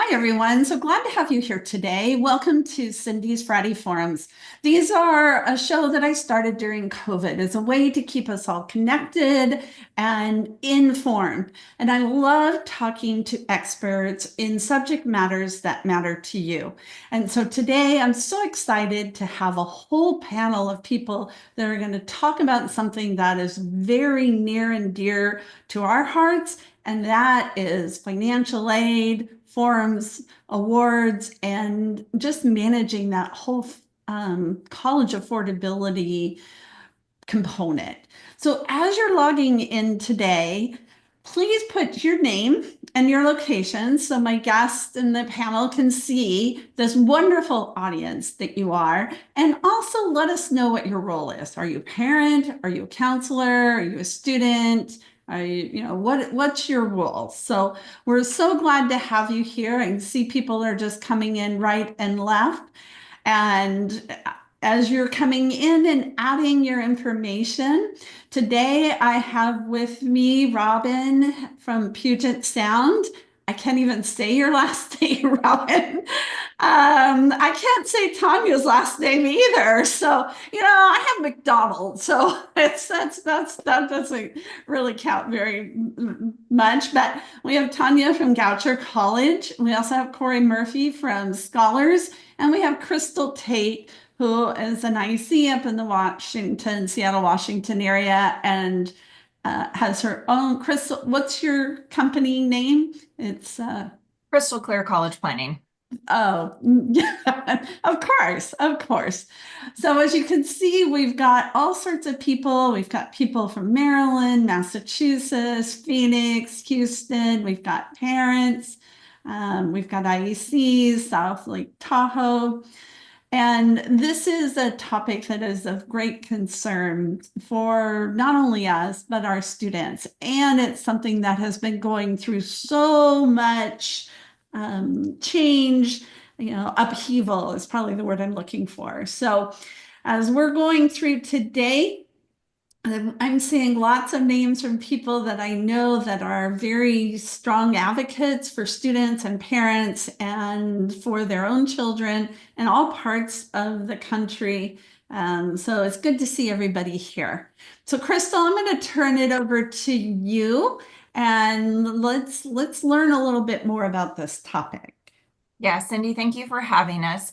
Hi, everyone. So glad to have you here today. Welcome to Cyndy's Friday Forums. These are a show that I started during COVID as a way to keep us all connected and informed. And I love talking to experts in subject matters that matter to you. And so today I'm so excited to have a whole panel of people that are going to talk about something that is very near and dear to our hearts, and that is financial aid, forums, awards, and just managing that whole college affordability component. So as you're logging in today, please put your name and your location so my guests in the panel can see this wonderful audience that you are. And also let us know what your role is. Are you a parent? Are you a counselor? Are you a student? Are you, what's your role? So we're so glad to have you here. I can see people are just coming in right and left. And as you're coming in and adding your information, today I have with me Robin from Puget Sound. I can't even say your last name, Robin. I can't say Tanya's last name either. So, I have McDonald. So that doesn't really count very much. But we have Tania from Goucher College. We also have Cori Murphy from Scholars. And we have Crystal Tate, who is an IC up in the Seattle, Washington area, and has her own. Crystal, what's your company name? It's Crystal College Planning. Oh, yeah, of course, of course. So as you can see, we've got all sorts of people. We've got people from Maryland, Massachusetts, Phoenix, Houston. We've got parents. We've got IECs, South Lake Tahoe. And this is a topic that is of great concern for not only us, but our students. And it's something that has been going through so much change, upheaval is probably the word I'm looking for. So as we're going through today, I'm seeing lots of names from people that I know that are very strong advocates for students and parents and for their own children in all parts of the country. So it's good to see everybody here. So Crystal, I'm going to turn it over to you and let's learn a little bit more about this topic. Yeah, Cyndy, thank you for having us.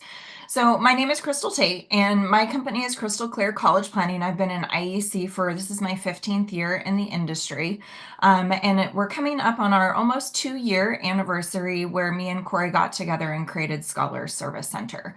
So my name is Crystal Tate, and my company is Crystal College Planning. I've been an IEC this is my 15th year in the industry. We're coming up on our almost 2-year anniversary where me and Cori got together and created Scholar Service Center.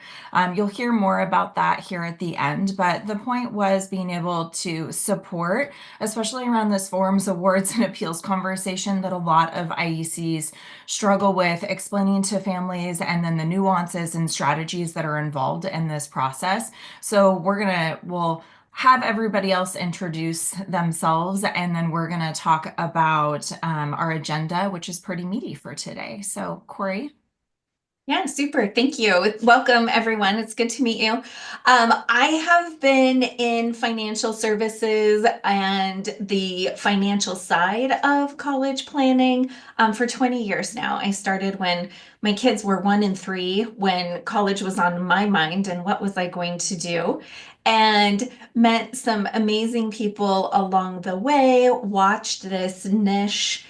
You'll hear more about that here at the end, but the point was being able to support, especially around this forums, awards, and appeals conversation that a lot of IECs struggle with explaining to families and then the nuances and strategies that are involved in this process. So we'll have everybody else introduce themselves, and then we're going to talk about our agenda, which is pretty meaty for today. So Cori. Yeah, super. Thank you. Welcome, everyone. It's good to meet you. I have been in financial services and the financial side of college planning for 20 years now. I started when my kids were 1 and 3, when college was on my mind and what was I going to do, and met some amazing people along the way, watched this niche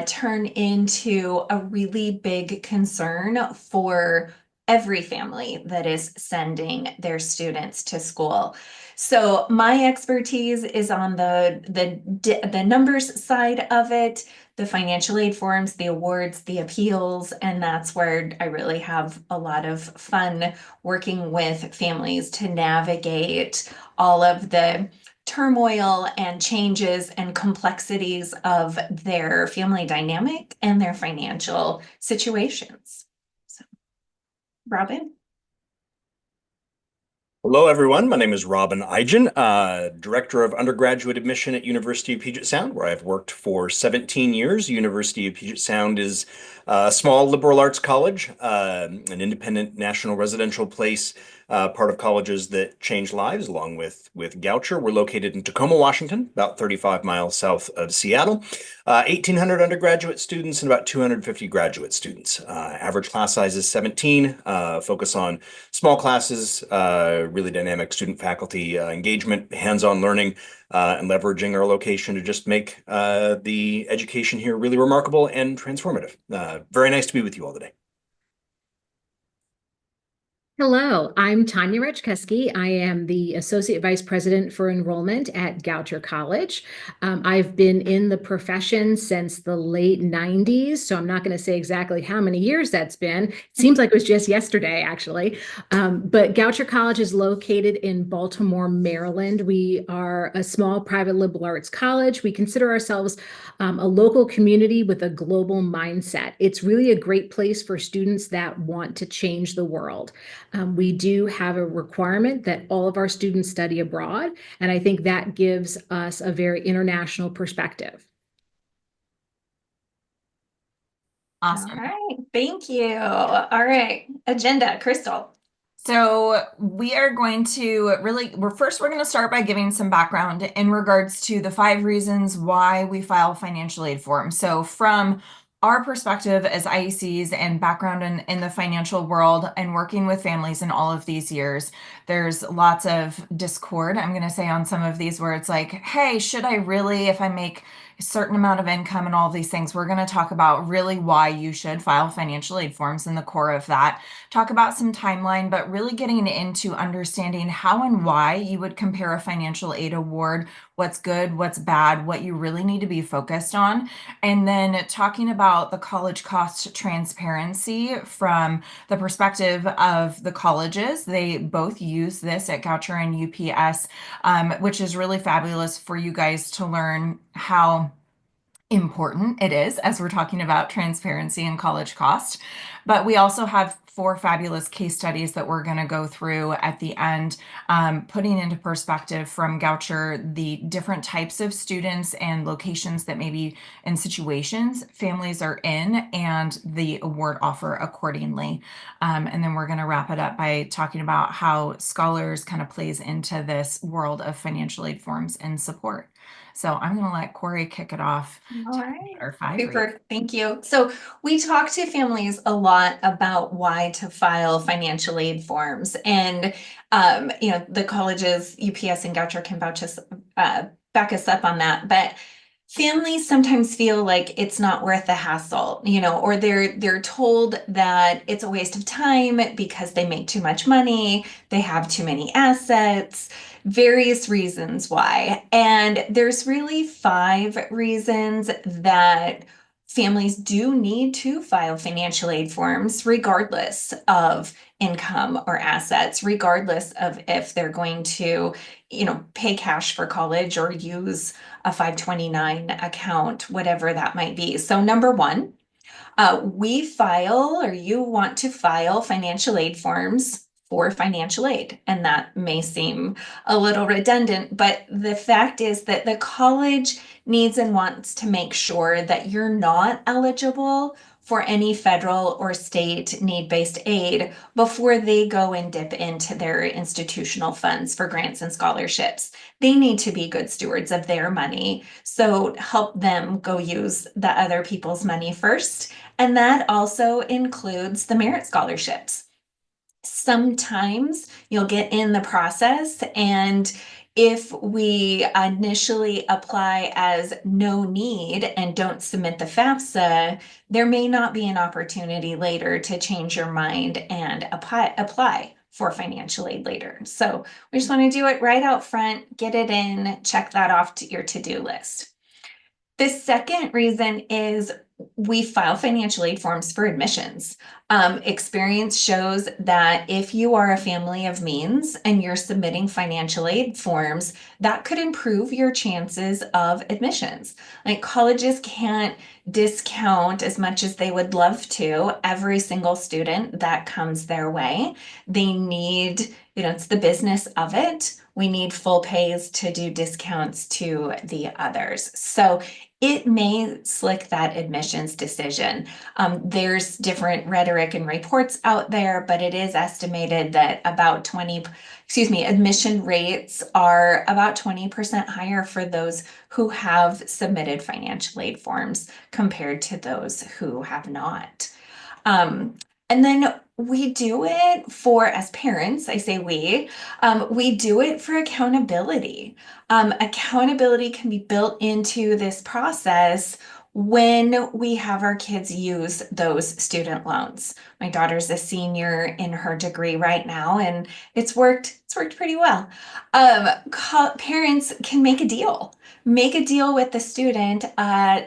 turn into a really big concern for every family that is sending their students to school. So my expertise is on the numbers side of it, the financial aid forms, the awards, the appeals, and that's where I really have a lot of fun working with families to navigate all of the turmoil and changes and complexities of their family dynamic and their financial situations. So, Robin? Hello, everyone. My name is Robin Aijian, Director of Undergraduate Admission at University of Puget Sound, where I've worked for 17 years. University of Puget Sound is A small liberal arts college, an independent national residential place, part of colleges that change lives, along with Goucher. We're located in Tacoma, Washington, about 35 miles south of Seattle. 1,800 undergraduate students and about 250 graduate students. Average class size is 17. Focus on small classes, really dynamic student faculty engagement, hands-on learning, and leveraging our location to just make the education here really remarkable and transformative. Very nice to be with you all today. Hello, I'm Tania Rachkoskie. I am the Associate Vice President for Enrollment at Goucher College. I've been in the profession since the late 90s, so I'm not going to say exactly how many years that's been. It seems like it was just yesterday, actually. But Goucher College is located in Baltimore, Maryland. We are a small private liberal arts college. We consider ourselves a local community with a global mindset. It's really a great place for students that want to change the world. We do have a requirement that all of our students study abroad, and I think that gives us a very international perspective. Awesome. All right, thank you. All right, agenda, Crystal. So we are going to we're going to start by giving some background in regards to the 5 reasons why we file financial aid forms. So from our perspective as IECs and background in the financial world and working with families in all of these years, there's lots of discord, I'm going to say, on some of these where it's like, hey, should I really, if I make a certain amount of income and all of these things, we're going to talk about really why you should file financial aid forms in the core of that, talk about some timeline, but really getting into understanding how and why you would compare a financial aid award, what's good, what's bad, what you really need to be focused on, and then talking about the college cost transparency from the perspective of the colleges. They both use this at Goucher and UPS, which is really fabulous for you guys to learn how important it is as we're talking about transparency and college cost. But we also have 4 fabulous case studies that we're going to go through at the end, putting into perspective from Goucher the different types of students and locations that maybe in situations families are in and the award offer accordingly. And then we're going to wrap it up by talking about how scholars kind of plays into this world of financial aid forms and support. So I'm going to let Cori kick it off. All right. Our 5 Super, thank you. So we talk to families a lot about why to file financial aid forms, and the colleges, UPS and Goucher, can back us up on that. But families sometimes feel like it's not worth the hassle, or they're told that it's a waste of time because they make too much money, they have too many assets, various reasons why. And there's really 5 reasons that families do need to file financial aid forms, regardless of income or assets, regardless of if they're going to, pay cash for college or use a 529 account, whatever that might be. So number 1, you want to file financial aid forms for financial aid. And that may seem a little redundant, but the fact is that the college needs and wants to make sure that you're not eligible for any federal or state need-based aid before they go and dip into their institutional funds for grants and scholarships. They need to be good stewards of their money, so help them go use the other people's money first. And that also includes the merit scholarships. Sometimes you'll get in the process, and if we initially apply as no need and don't submit the FAFSA, there may not be an opportunity later to change your mind and apply for financial aid later. So we just want to do it right out front, get it in, check that off to your to-do list. The second reason is we file financial aid forms for admissions. Experience shows that if you are a family of means and you're submitting financial aid forms, that could improve your chances of admissions. Like, colleges can't discount as much as they would love to every single student that comes their way. They need, it's the business of it. We need full pays to do discounts to the others. So it may slick that admissions decision. There's different rhetoric and reports out there, but it is estimated that about admission rates are about 20% higher for those who have submitted financial aid forms compared to those who have not. And then we do it for, as parents, I say we do it for accountability. Accountability can be built into this process when we have our kids use those student loans. My daughter's a senior in her degree right now, and it's worked pretty well. Parents can make a deal with the student,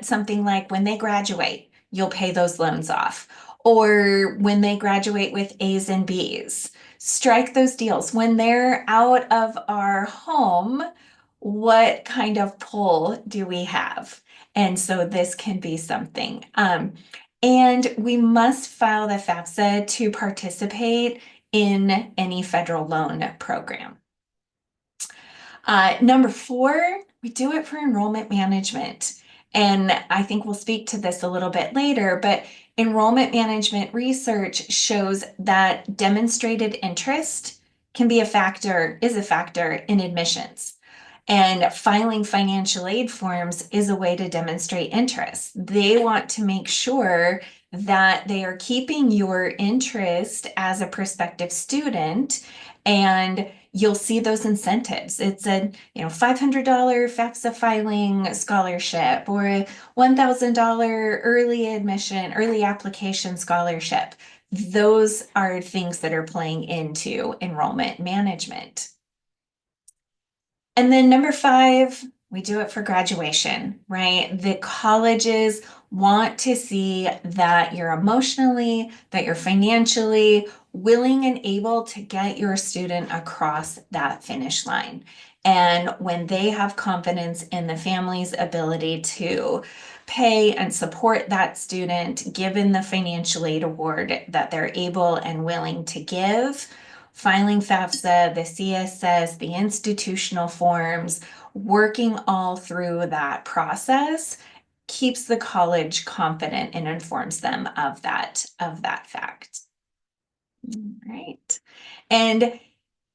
something like when they graduate, you'll pay those loans off. Or when they graduate with A's and B's, strike those deals. When they're out of our home, what kind of pull do we have? And so this can be something. And we must file the FAFSA to participate in any federal loan program. Number 4, we do it for enrollment management. And I think we'll speak to this a little bit later, but enrollment management research shows that demonstrated interest is a factor in admissions. And filing financial aid forms is a way to demonstrate interest. They want to make sure that they are keeping your interest as a prospective student, and you'll see those incentives. It's a $500 FAFSA filing scholarship or a $1,000 early application scholarship. Those are things that are playing into enrollment management. And then number 5, we do it for graduation, right? The colleges want to see that you're emotionally, that you're financially willing and able to get your student across that finish line. And when they have confidence in the family's ability to pay and support that student, given the financial aid award that they're able and willing to give, filing FAFSA, the CSS, the institutional forms, working all through that process keeps the college confident and informs them of that fact. Right. And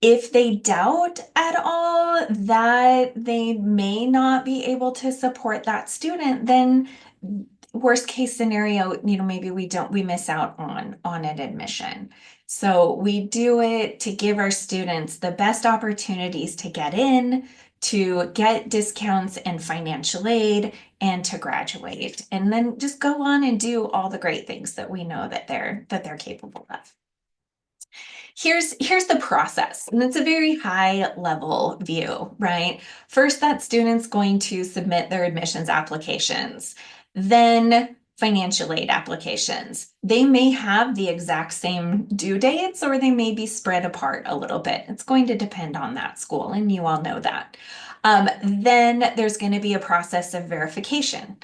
if they doubt at all that they may not be able to support that student, then worst case scenario, maybe we miss out on an admission. So we do it to give our students the best opportunities to get in, to get discounts and financial aid, and to graduate, and then just go on and do all the great things that we know that they're capable of. Here's the process, and it's a very high level view, right? First, that student's going to submit their admissions applications, then financial aid applications. They may have the exact same due dates, or they may be spread apart a little bit. It's going to depend on that school, and you all know that. Then there's going to be a process of verification.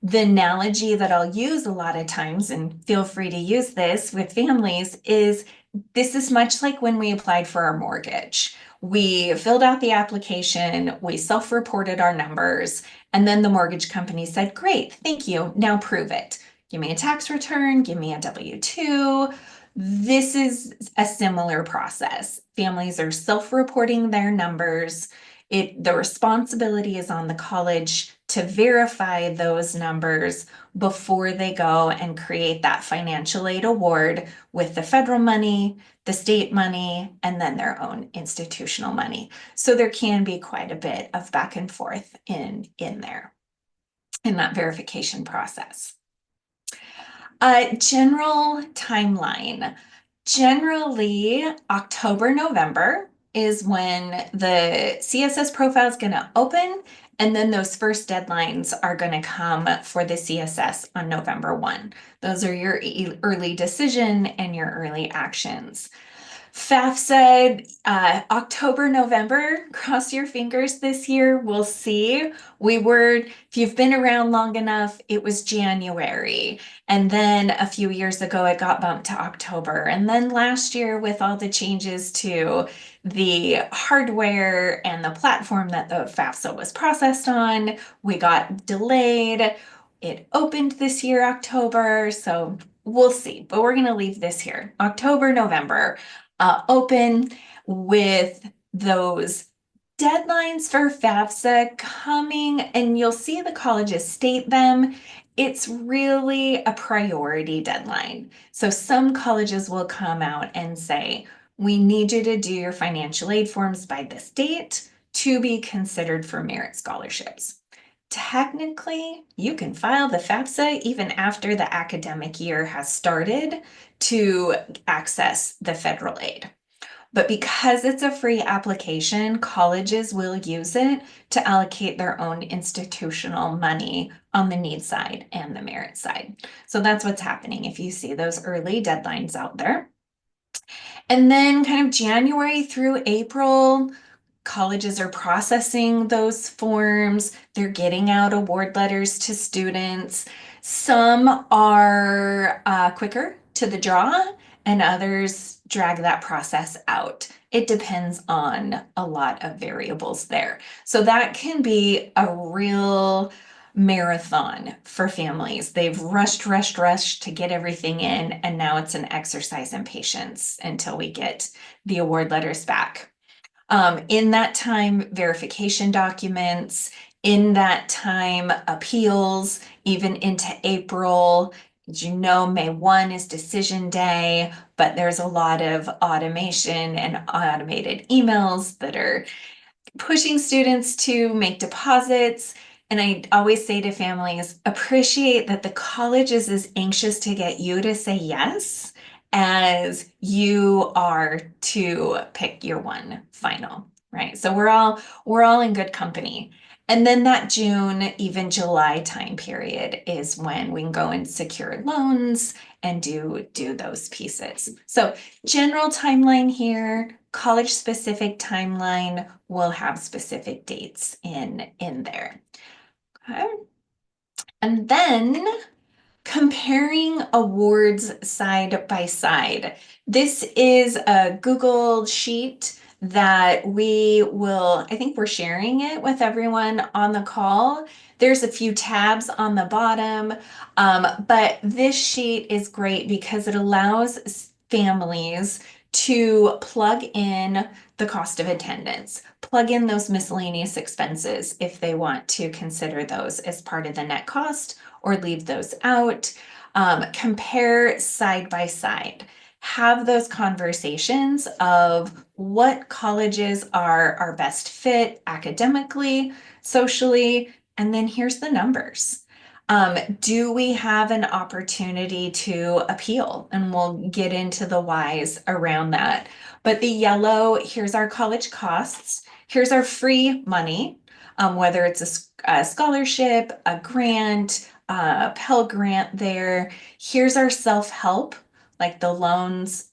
The analogy that I'll use a lot of times, and feel free to use this with families, is this is much like when we applied for our mortgage. We filled out the application, we self-reported our numbers, and then the mortgage company said, great, thank you, now prove it. Give me a tax return, give me a W-2. This is a similar process. Families are self-reporting their numbers. The responsibility is on the college to verify those numbers before they go and create that financial aid award with the federal money, the state money, and then their own institutional money. So there can be quite a bit of back and forth in there, in that verification process. General timeline. Generally, October, November is when the CSS profile is going to open, and then those first deadlines are going to come for the CSS on November 1. Those are your early decision and your early actions. FAFSA, October, November, cross your fingers this year. We'll see. If you've been around long enough, it was January. And then a few years ago, it got bumped to October. And then last year, with all the changes to the hardware and the platform that the FAFSA was processed on, we got delayed. It opened this year, October. So we'll see. But we're going to leave this here, October, November. Open with those deadlines for FAFSA coming, and you'll see the colleges state them. It's really a priority deadline. So some colleges will come out and say, we need you to do your financial aid forms by this date to be considered for merit scholarships. Technically, you can file the FAFSA even after the academic year has started to access the federal aid. But because it's a free application, colleges will use it to allocate their own institutional money on the need side and the merit side. So that's what's happening if you see those early deadlines out there. And then kind of January through April, colleges are processing those forms. They're getting out award letters to students. Some are quicker to the draw, and others drag that process out. It depends on a lot of variables there. So that can be a real marathon for families. They've rushed to get everything in, and now it's an exercise in patience until we get the award letters back. In that time, verification documents, in that time, appeals, even into April. As you know, May 1 is decision day, but there's a lot of automation and automated emails that are pushing students to make deposits. And I always say to families, appreciate that the college is as anxious to get you to say yes as you are to pick your one final, right? So we're all in good company. And then that June, even July time period is when we can go and secure loans and do those pieces. So general timeline here, college specific timeline will have specific dates in there. Okay. And then comparing awards side by side. This is a Google sheet that I think we're sharing it with everyone on the call. There's a few tabs on the bottom, but this sheet is great because it allows families to plug in the cost of attendance, plug in those miscellaneous expenses if they want to consider those as part of the net cost or leave those out, compare side by side. Have those conversations of what colleges are our best fit academically, socially, and then here's the numbers. Do we have an opportunity to appeal? And we'll get into the whys around that. But the yellow, here's our college costs. Here's our free money, whether it's a scholarship, a grant, Pell Grant there. Here's our self-help, like the loans,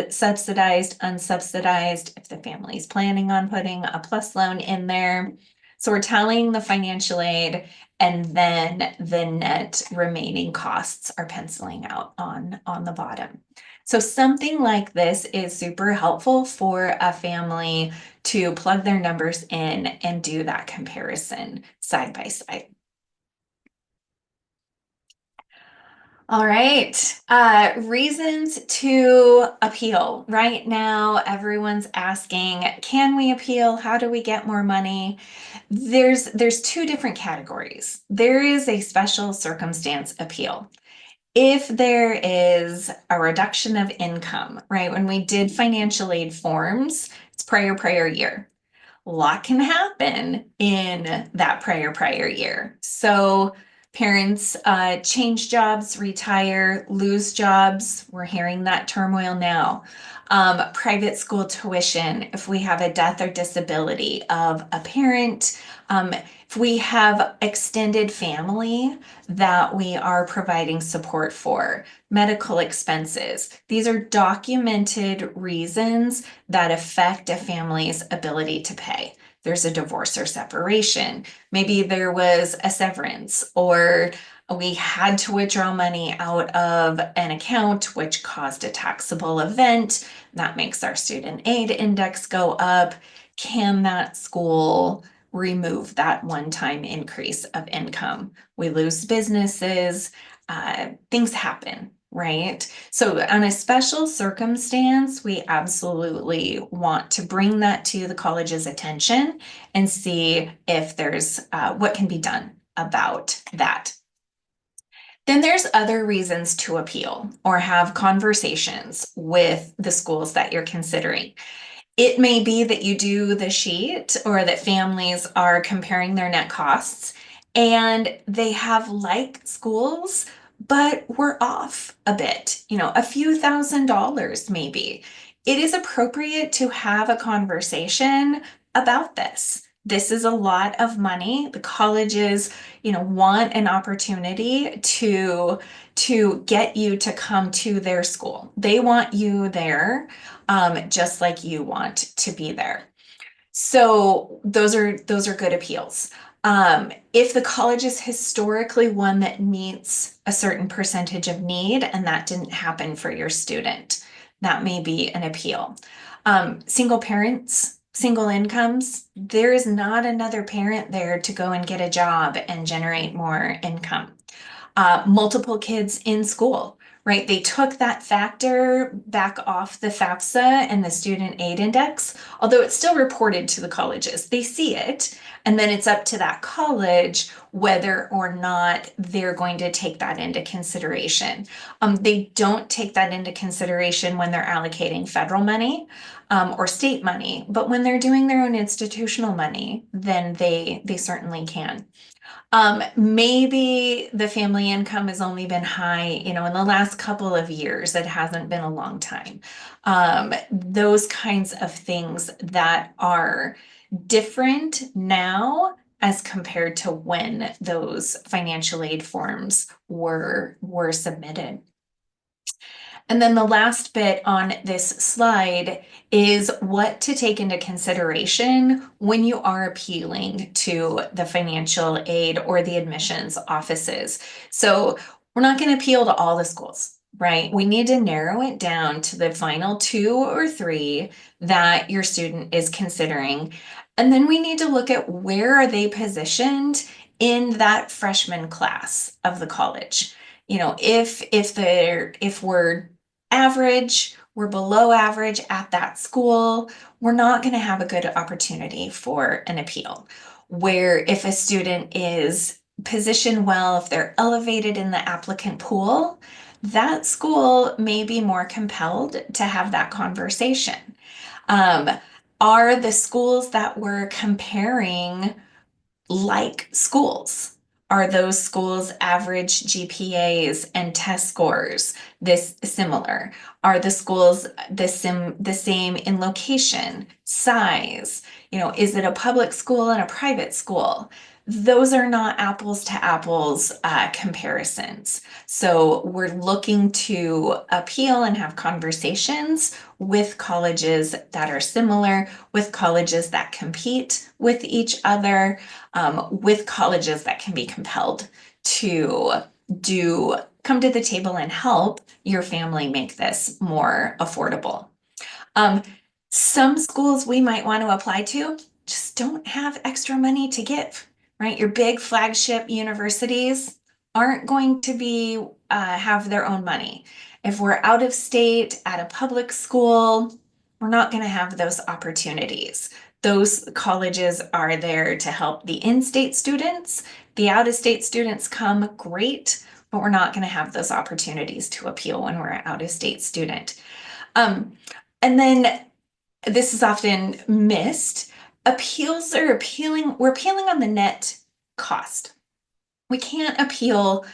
subsidized, unsubsidized, if the family's planning on putting a plus loan in there. So we're tallying the financial aid, and then the net remaining costs are penciling out on the bottom. So something like this is super helpful for a family to plug their numbers in and do that comparison side by side. All right, reasons to appeal. Right now, everyone's asking, can we appeal? How do we get more money? There's two different categories. There is a special circumstance appeal. If there is a reduction of income, right? When we did financial aid forms, it's prior year. A lot can happen in that prior year. So Parents change jobs, retire, lose jobs. We're hearing that turmoil now. Private school tuition, if we have a death or disability of a parent, if we have extended family that we are providing support for, medical expenses. These are documented reasons that affect a family's ability to pay. There's a divorce or separation. Maybe there was a severance, or we had to withdraw money out of an account, which caused a taxable event. That makes our student aid index go up. Can that school remove that one-time increase of income? We lose businesses, things happen, right? So on a special circumstance, we absolutely want to bring that to the college's attention and see if there's what can be done about that. Then there's other reasons to appeal or have conversations with the schools that you're considering. It may be that you do the sheet or that families are comparing their net costs and they have like schools, but we're off a bit, a few $1,000s maybe. It is appropriate to have a conversation about this. This is a lot of money. The colleges, want an opportunity to get you to come to their school. They want you there, just like you want to be there. So those are good appeals. If the college is historically one that meets a certain percentage of need and that didn't happen for your student, that may be an appeal. Single parents, single incomes, there is not another parent there to go and get a job and generate more income. Multiple kids in school, right? They took that factor back off the FAFSA and the student aid index, although it's still reported to the colleges. They see it, and then it's up to that college whether or not they're going to take that into consideration. They don't take that into consideration when they're allocating federal money or state money, but when they're doing their own institutional money, then they certainly can. Maybe the family income has only been high, in the last couple of years. It hasn't been a long time. Those kinds of things that are different now as compared to when those financial aid forms were submitted. And then the last bit on this slide is what to take into consideration when you are appealing to the financial aid or the admissions offices. So we're not going to appeal to all the schools, right? We need to narrow it down to the final 2 or 3 that your student is considering. And then we need to look at where are they positioned in that freshman class of the college. If we're average, we're below average at that school, we're not going to have a good opportunity for an appeal. Where if a student is positioned well, if they're elevated in the applicant pool, that school may be more compelled to have that conversation. Are the schools that we're comparing like schools? Are those schools' average GPAs and test scores this similar? Are the schools the same in location, size? Is it a public school and a private school? Those are not apples to apples comparisons. So we're looking to appeal and have conversations with colleges that are similar, with colleges that compete with each other, with colleges that can be compelled to come to the table and help your family make this more affordable. Some schools we might want to apply to just don't have extra money to give, right? Your big flagship universities aren't going to have their own money. If we're out of state at a public school, we're not going to have those opportunities. Those colleges are there to help the in-state students. The out-of-state students come, great, but we're not going to have those opportunities to appeal when we're an out-of-state student. And then this is often missed. We're appealing on the net cost. we can't appeal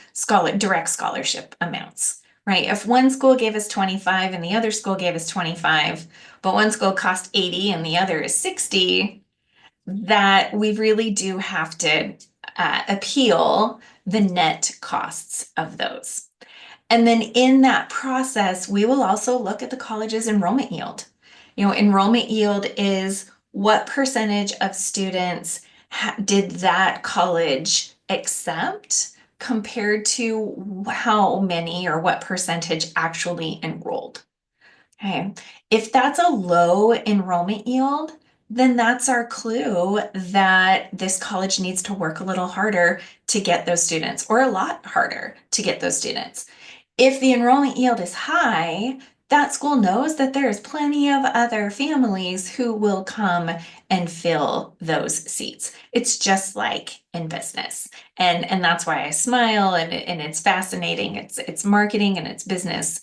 direct scholarship amounts, right? If one school gave us 25 and the other school gave us 25, but one school cost 80 and the other is 60, that we really do have to appeal the net costs of those. And then in that process, we will also look at the college's enrollment yield. Enrollment yield is what percentage of students did that college accept compared to how many or what percentage actually enrolled. Okay, if that's a low enrollment yield, then that's our clue that this college needs to work a little harder to get those students, or a lot harder to get those students. If the enrollment yield is high, that school knows that there's plenty of other families who will come and fill those seats. It's just like in business. And that's why I smile, and it's fascinating. It's marketing and it's business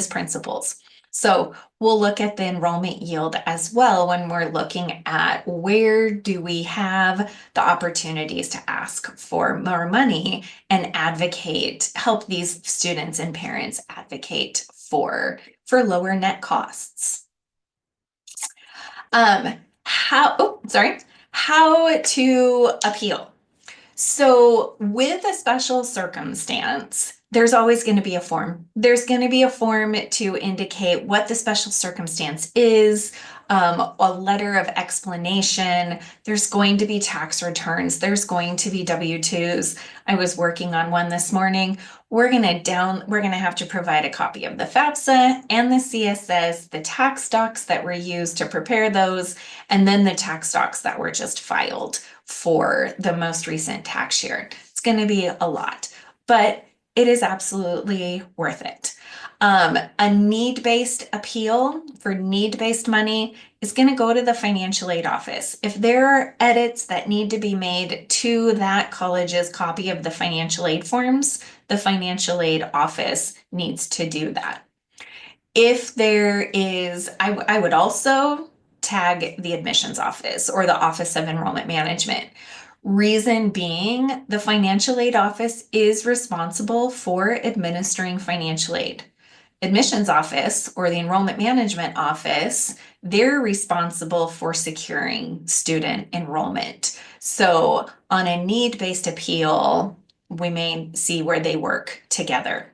principles. So we'll look at the enrollment yield as well when we're looking at where do we have the opportunities to ask for more money and help these students and parents advocate for lower net costs. How to appeal. So with a special circumstance, there's always going to be a form. There's going to be a form to indicate what the special circumstance is, a letter of explanation. There's going to be tax returns. There's going to be W-2s. I was working on one this morning. We're going to have to provide a copy of the FAFSA and the CSS, the tax docs that were used to prepare those, and then the tax docs that were just filed for the most recent tax year. It's going to be a lot, but it is absolutely worth it. A need-based appeal for need-based money is going to go to the financial aid office. If there are edits that need to be made to that college's copy of the financial aid forms, the financial aid office needs to do that. If there is, I would also tag the admissions office or the Office of Enrollment Management. Reason being, the financial aid office is responsible for administering financial aid. Admissions office or the enrollment management office, they're responsible for securing student enrollment. So on a need-based appeal, we may see where they work together.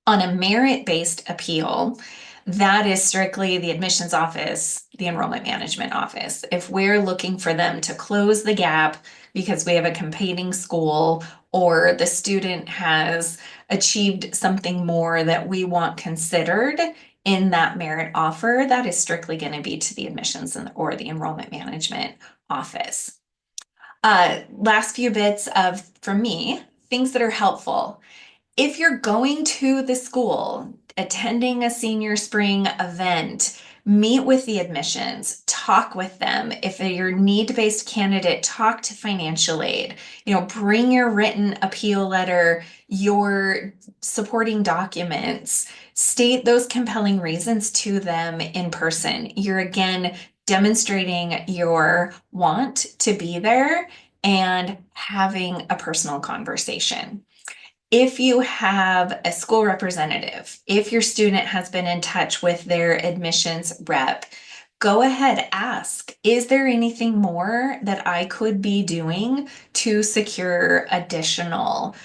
On a merit-based appeal, that is strictly the admissions office, the enrollment management office. If we're looking for them to close the gap because we have a competing school or the student has achieved something more that we want considered in that merit offer, that is strictly going to be to the admissions or the enrollment management office. Last few bits from me, things that are helpful. If you're going to the school, attending a senior spring event, meet with the admissions, talk with them. If you're a need-based candidate, talk to financial aid. Bring your written appeal letter, your supporting documents, state those compelling reasons to them in person. You're again demonstrating your want to be there and having a personal conversation. If you have a school representative, if your student has been in touch with their admissions rep, go ahead, ask, is there anything more that I could be doing to secure additional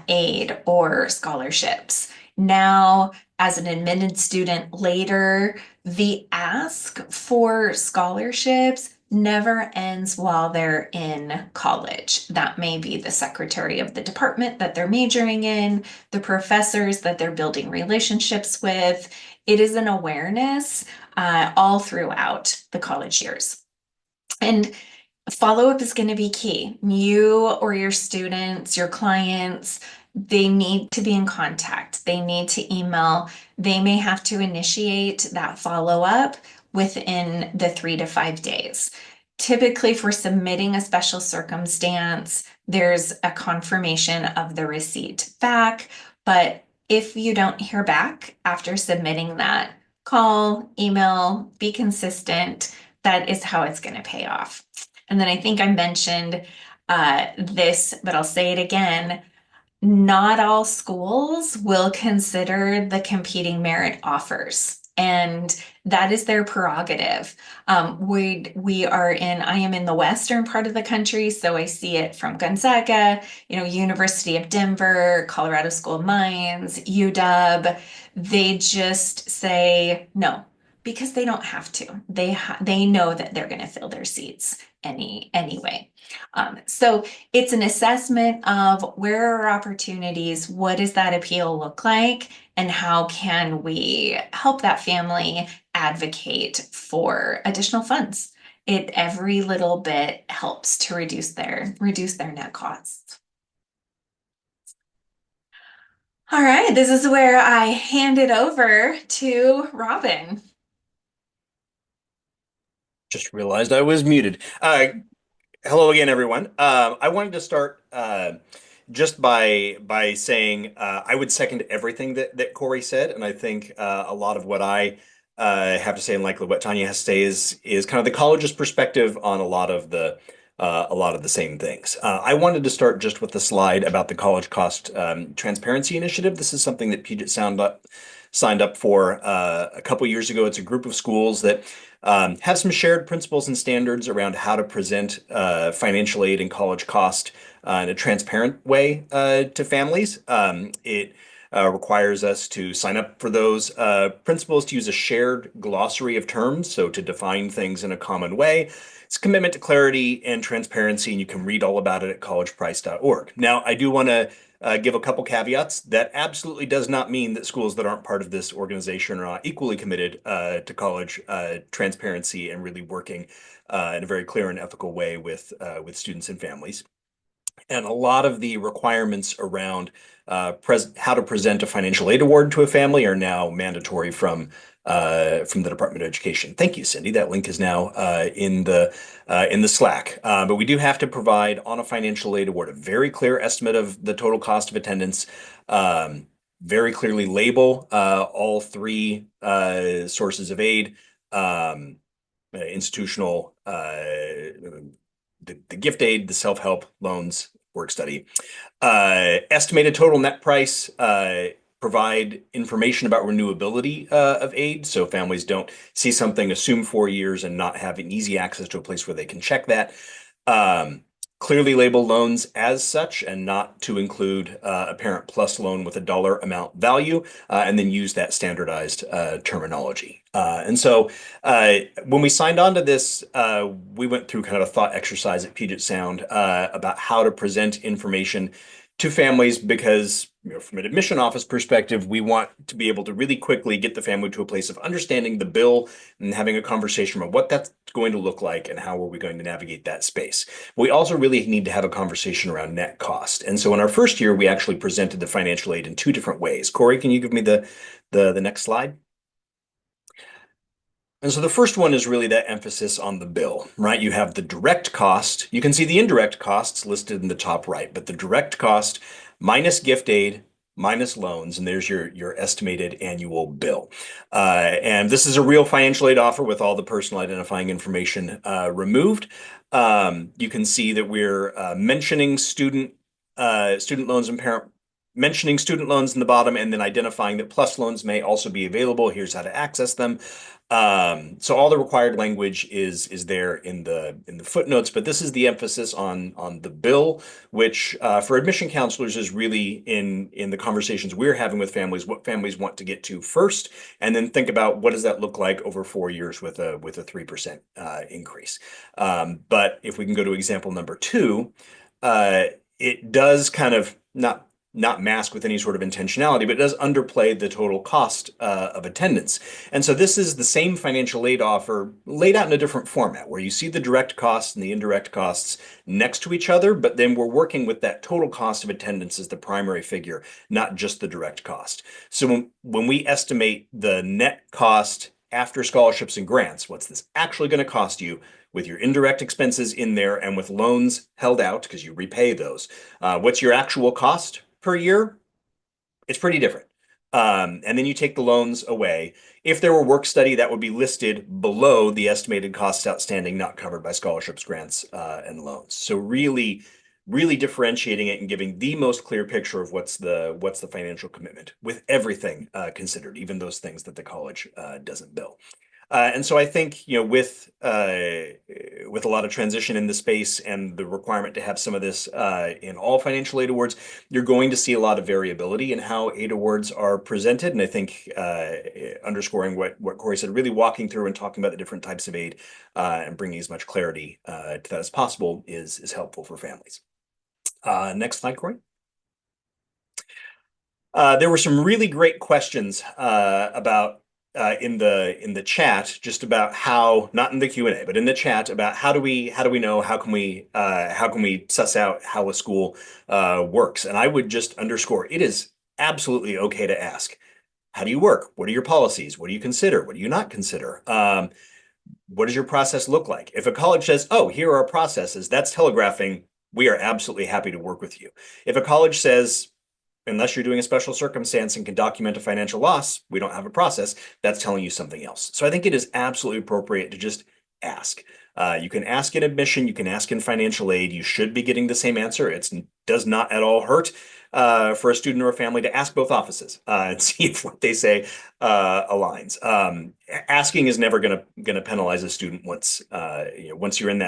aid or scholarships? Now, as an admitted student later, the ask for scholarships never ends while they're in college. That may be the secretary of the department that they're majoring in, the professors that they're building relationships with. It is an awareness all throughout the college years. And follow-up is going to be key. You or your students, your clients, they need to be in contact. They need to email. They may have to initiate that follow-up within the 3 to 5 days. Typically, for submitting a special circumstance, there's a confirmation of the receipt back. But if you don't hear back after submitting that, call, email, be consistent. That is how it's going to pay off. And then I think I mentioned but I'll say it again, not all schools will consider the competing merit offers, and that is their prerogative. I am in the western part of the country, so I see it from Gonzaga, University of Denver, Colorado School of Mines, UW. They just say no because they don't have to. They know that they're going to fill their seats anyway. So it's an assessment of where are opportunities, what does that appeal look like, and how can we help that family advocate for additional funds. Every little bit helps to reduce their net costs. All right, this is where I hand it over to Robin. Just realized I was muted. Hello again, everyone. I wanted to start just by saying I would second everything that Cori said, and I think a lot of what I have to say, and likely what Tania has to say, is kind of the college's perspective on a lot of the same things. I wanted to start just with the slide about the College Cost Transparency Initiative. This is something that Puget Sound signed up for a couple years ago. It's a group of schools that have some shared principles and standards around how to present financial aid and college cost in a transparent way to families. It requires us to sign up for those principles, to use a shared glossary of terms, so to define things in a common way. It's a commitment to clarity and transparency, and you can read all about it at collegeprice.org. Now, I do want to give a couple caveats. That absolutely does not mean that schools that aren't part of this organization are not equally committed to college transparency and really working in a very clear and ethical way with students and families. And a lot of the requirements around how to present a financial aid award to a family are now mandatory from the Department of Education. Thank you, Cyndy. That link is now in the Slack. But we do have to provide on a financial aid award a very clear estimate of the total cost of attendance. Very clearly label all three sources of aid: institutional, the gift aid, the self-help, loans, work study. Estimated total net price. Provide information about renewability of aid, so families don't see something, assume 4 years, and not have an easy access to a place where they can check that. Clearly label loans as such, and not to include a parent plus loan with a dollar amount value, and then use that standardized terminology. And so when we signed on to this, we went through kind of a thought exercise at Puget Sound about how to present information to families, because from an admission office perspective, we want to be able to really quickly get the family to a place of understanding the bill and having a conversation about what that's going to look like and how are we going to navigate that space. We also really need to have a conversation around net cost. And so in our first year, we actually presented the financial aid in two different ways. Cori, can you give me the next slide? And so the first one is really that emphasis on the bill, right? You have the direct cost. You can see the indirect costs listed in the top right, but the direct cost minus gift aid minus loans, and there's your estimated annual bill. And this is a real financial aid offer with all the personal identifying information removed. You can see that we're mentioning student loans and parent, mentioning student loans in the bottom, and then identifying that plus loans may also be available. Here's how to access them. So all the required language is there in the footnotes, but this is the emphasis on the bill, which for admission counselors is really in the conversations we're having with families, what families want to get to first, and then think about what does that look like over 4 years with a 3% increase. But if we can go to example number 2, it does kind of not mask with any sort of intentionality, but it does underplay the total cost of attendance. And so this is the same financial aid offer laid out in a different format, where you see the direct costs and the indirect costs next to each other, but then we're working with that total cost of attendance as the primary figure, not just the direct cost. So when we estimate the net cost after scholarships and grants, what's this actually going to cost you with your indirect expenses in there and with loans held out because you repay those? What's your actual cost per year? It's pretty different. And then you take the loans away. If there were work study, that would be listed below the estimated costs outstanding, not covered by scholarships, grants, and loans. So really really differentiating it and giving the most clear picture of what's the financial commitment with everything considered, even those things that the college doesn't bill. And so I think, with a lot of transition in the space and the requirement to have some of this in all financial aid awards, you're going to see a lot of variability in how aid awards are presented. And I think underscoring what Cori said, really walking through and talking about the different types of aid and bringing as much clarity to that as possible is helpful for families. Next slide, Cori. There were some really great questions about in the chat, just about how, not in the Q&A, but in the chat, about how do we know, how can we suss out how a school works? And I would just underscore, it is absolutely okay to ask, how do you work? What are your policies? What do you consider? What do you not consider? What does your process look like? If a college says, oh, here are our processes, that's telegraphing, we are absolutely happy to work with you. If a college says, unless you're doing a special circumstance and can document a financial loss, we don't have a process, that's telling you something else. So I think it is absolutely appropriate to just ask. You can ask in admission, you can ask in financial aid, you should be getting the same answer. It does not at all hurt for a student or a family to ask both offices and see if what they say aligns. Asking is never going to penalize a student once you're in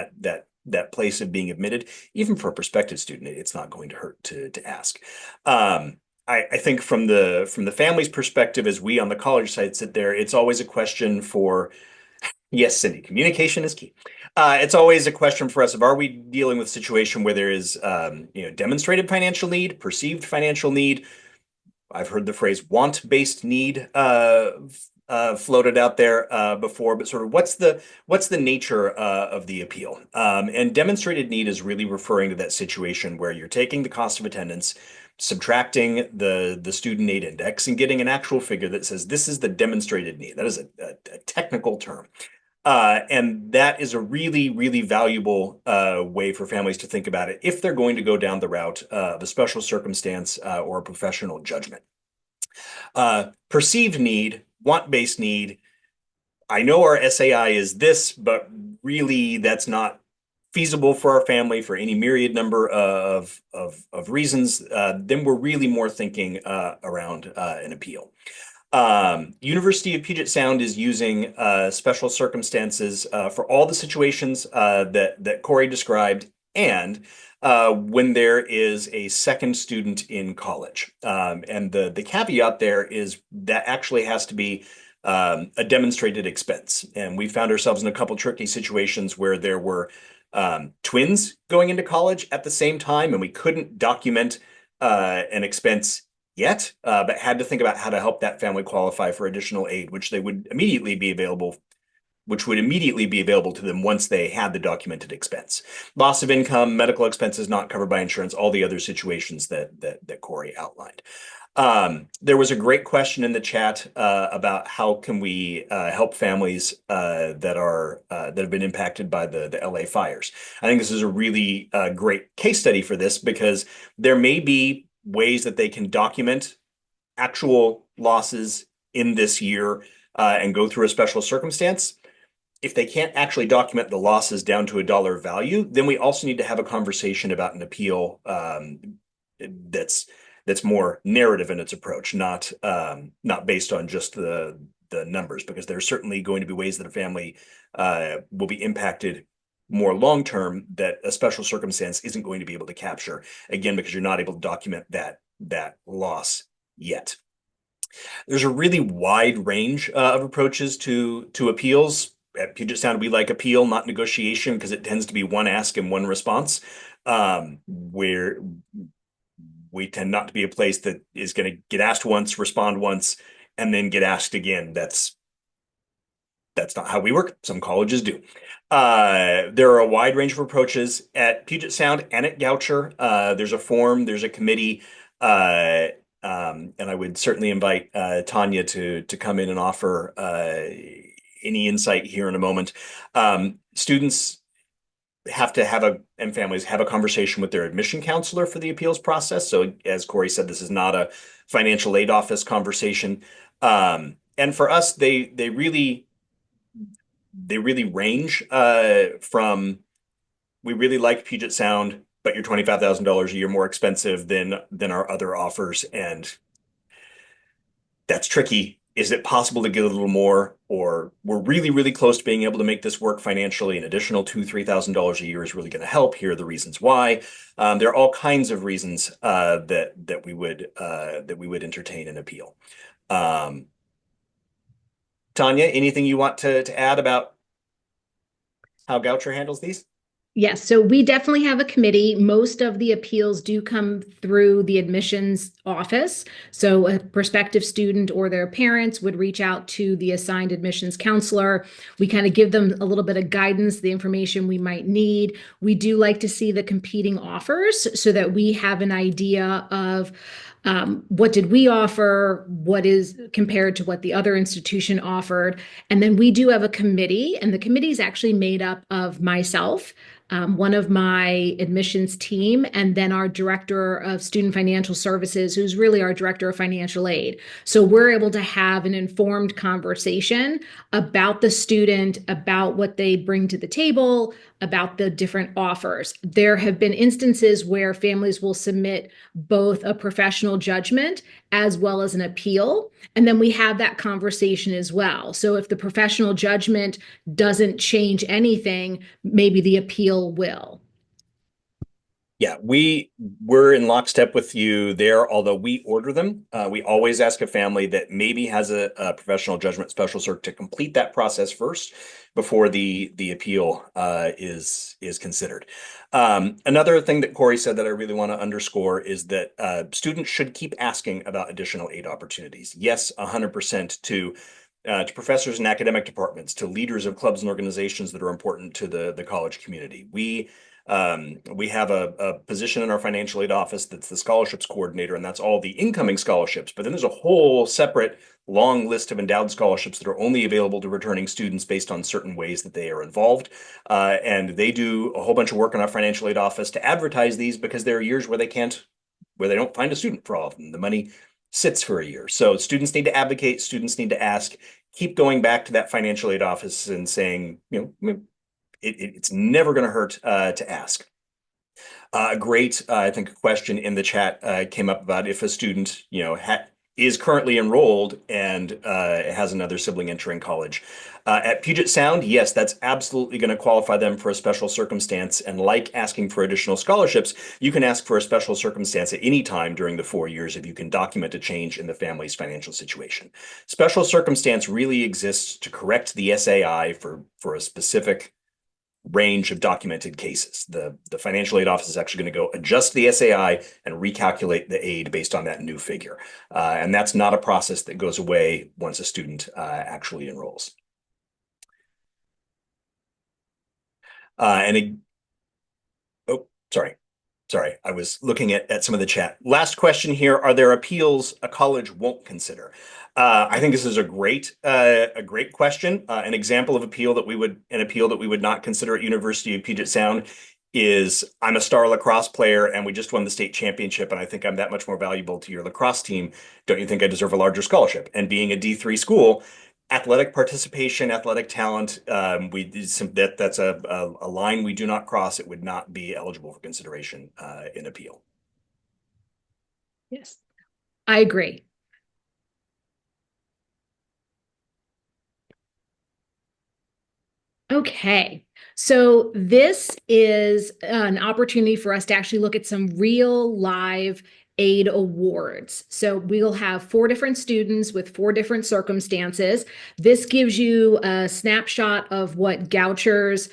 that place of being admitted. Even for a prospective student, it's not going to hurt to ask. I think from the family's perspective, as we on the college side sit there, it's always a question for, yes, Cyndy, communication is key. It's always a question for us of, are we dealing with a situation where there is demonstrated financial need, perceived financial need? I've heard the phrase want-based need floated out there before, but sort of what's the nature of the appeal? And demonstrated need is really referring to that situation where you're taking the cost of attendance, subtracting the student aid index, and getting an actual figure that says this is the demonstrated need. That is a technical term. And that is a really, really valuable way for families to think about it if they're going to go down the route of a special circumstance or a professional judgment. Perceived need, want-based need, I know our SAI is this, but really that's not feasible for our family for any myriad number of reasons. Then we're really more thinking around an appeal. University of Puget Sound is using special circumstances for all the situations that Cori described, and when there is a second student in college. And the caveat there is that actually has to be a demonstrated expense. And we found ourselves in a couple tricky situations where there were twins going into college at the same time, and we couldn't document an expense yet, but had to think about how to help that family qualify for additional aid, which would immediately be available to them once they had the documented expense. Loss of income, medical expenses not covered by insurance, all the other situations that Cori outlined. There was a great question in the chat about how can we help families that have been impacted by the LA fires. I think this is a really great case study for this, because there may be ways that they can document actual losses in this year and go through a special circumstance. If they can't actually document the losses down to a dollar value, then we also need to have a conversation about an appeal that's more narrative in its approach, not based on just the numbers, because there's certainly going to be ways that a family will be impacted more long-term that a special circumstance isn't going to be able to capture, again, because you're not able to document that loss yet. There's a really wide range of approaches to appeals. At Puget Sound, we like appeal, not negotiation, because it tends to be one ask and one response, where we tend not to be a place that is going to get asked once, respond once, and then get asked again. That's not how we work. Some colleges do. There are a wide range of approaches at Puget Sound and at Goucher. There's a form, there's a committee, and I would certainly invite Tania to come in and offer any insight here in a moment. Students have to and families have a conversation with their admission counselor for the appeals process. So as Cori said, this is not a financial aid office conversation. And for us, they really range from, we really like Puget Sound, but you're $25,000 a year more expensive than our other offers, and that's tricky. Is it possible to get a little more, or we're really, really close to being able to make this work financially? An additional $2,000-$3,000 a year is really going to help. Here are the reasons why. There are all kinds of reasons that we would entertain an appeal. Tania, anything you want to add about how Goucher handles these? Yes, so we definitely have a committee. Most of the appeals do come through the admissions office. So a prospective student or their parents would reach out to the assigned admissions counselor. We kind of give them a little bit of guidance, the information we might need. We do like to see the competing offers so that we have an idea of what did we offer, what is compared to what the other institution offered. And then we do have a committee, and the committee is actually made up of myself, one of my admissions team, and then our director of student financial services, who's really our director of financial aid. So we're able to have an informed conversation about the student, about what they bring to the table, about the different offers. There have been instances where families will submit both a professional judgment as well as an appeal, and then we have that conversation as well. So if the professional judgment doesn't change anything, maybe the appeal will. Yeah, we're in lockstep with you there, although we order them. We always ask a family that maybe has a professional judgment special cert to complete that process first before the appeal is considered. Another thing that Cori said that I really want to underscore is that students should keep asking about additional aid opportunities. Yes, 100% to professors and academic departments, to leaders of clubs and organizations that are important to the college community. We have a position in our financial aid office that's the scholarships coordinator, and that's all the incoming scholarships. But then there's a whole separate long list of endowed scholarships that are only available to returning students based on certain ways that they are involved. And they do a whole bunch of work in our financial aid office to advertise these, because there are years where they don't find a student for all of them. The money sits for a year. So students need to advocate, students need to ask, keep going back to that financial aid office and saying, it's never going to hurt to ask. Great, I think a question in the chat came up about if a student, is currently enrolled and has another sibling entering college. At Puget Sound, yes, that's absolutely going to qualify them for a special circumstance. And like asking for additional scholarships, you can ask for a special circumstance at any time during the 4 years if you can document a change in the family's financial situation. Special circumstance really exists to correct the SAI for a specific range of documented cases. The financial aid office is actually going to go adjust the SAI and recalculate the aid based on that new figure. And that's not a process that goes away once a student actually enrolls. Sorry, I was looking at some of the chat. Last question here: are there appeals a college won't consider? I think this is a great question. An example of an appeal that we would not consider at University of Puget Sound is, I'm a star lacrosse player and we just won the state championship, and I think I'm that much more valuable to your lacrosse team. Don't you think I deserve a larger scholarship? And being a D3 school, athletic participation, athletic talent, that's a line we do not cross. It would not be eligible for consideration in appeal. Yes, I agree. Okay, so this is an opportunity for us to actually look at some real live aid awards. So we'll have 4 different students with 4 different circumstances. This gives you a snapshot of what Goucher's